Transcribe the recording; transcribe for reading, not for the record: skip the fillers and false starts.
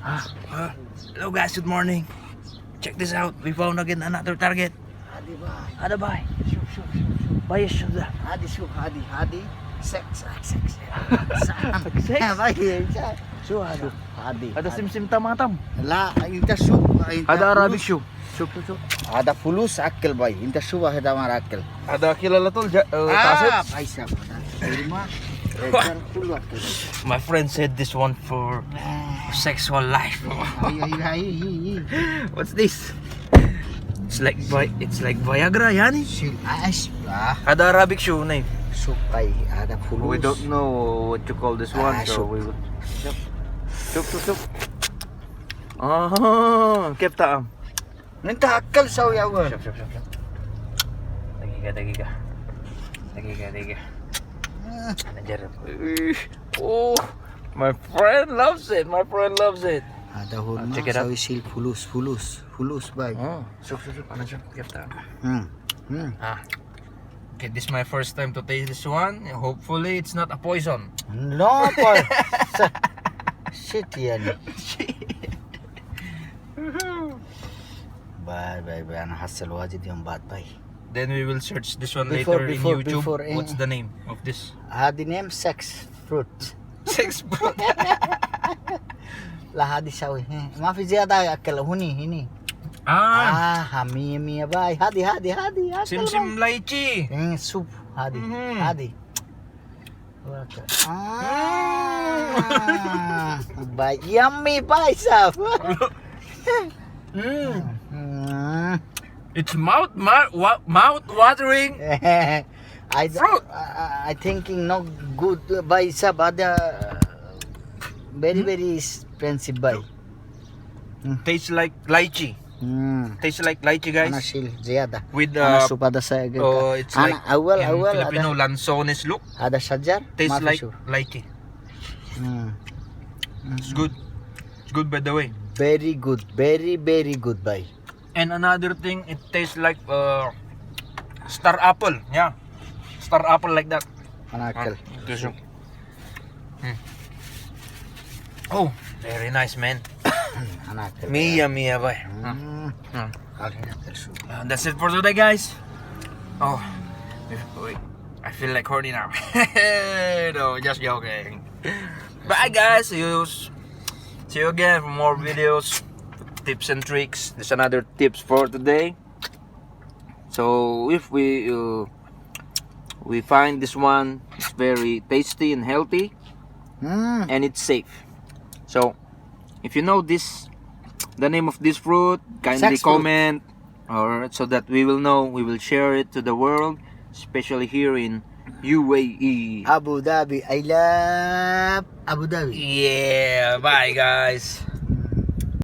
Hello guys, good morning. Check this out. We found again another target. Hadi ba? Hadi bay. Şuf. Bay şurada. Hadi şuf hadi. Seks. Sex? Şuf hadi. Ada sim tamatam. La inta şuf. Ada Arabic shoe. Şuf. Ada fulus akil bay. Inta şuf ada mar akil. Ada kilala tol Ah, paisa pada. Irma. Rekan fulu akil. My friend said this one for sexual life. Ay. What's this? It's like Viagra, yani. Sil as. Ada Arabic shoe name. Supay ada fulus. We don't know what you call this one, so shoe. we will. Shoop. Oh, keep taam. Minta akal saw yawan. Shoop. Dagiga. Najar. Oh, my friend loves it. Ada hulma check it out. saw sil fulus bay. Oh, shoop. Ano siya? Keep taam. Okay, this is my first time to taste this one. Hopefully, it's not a poison. No boy. Shit yani. Bye. Ana hasal wajid yung bat bay. Then we will search this one Before- later before- in YouTube. before, What's the name of this? The name sex fruit. Sex fruit. La hadi sawi. Maafi ziyada akal huni. Hami bay. Hadi. akal Sim bay. lychee. Soup hadi. Mhm. Hadi. Bay yummy bay sab. It's mouth watering. Fruit. I thinking no good buy sab ada very expensive buy. Tastes like lychee. Tastes like lychee, Ana guys. sil ziyada. With Ana supada sa agad. it's like awal in Filipino ada lanzones look. shajar. Tastes Maafi like sure. lychee. It's good. It's good, by the way. Very good. Very good buy. And another thing, it tastes like star apple. Yeah, star apple like that. Anakal. Ito siya. Oh, very nice, man. Anakal. Mia, boy. That's it for today, guys. Oh, wait. I feel like horny now. No, just joking. Bye, guys. See you again for more videos, tips and tricks. There's another tips for today. So if we find this one, it's very tasty and healthy, and it's safe. So if you know the name of this fruit, kindly Sex fruit. comment, or so that we will know. We will share it to the world, especially here in UAE. Abu Dhabi. I love Abu Dhabi. Yeah, bye guys.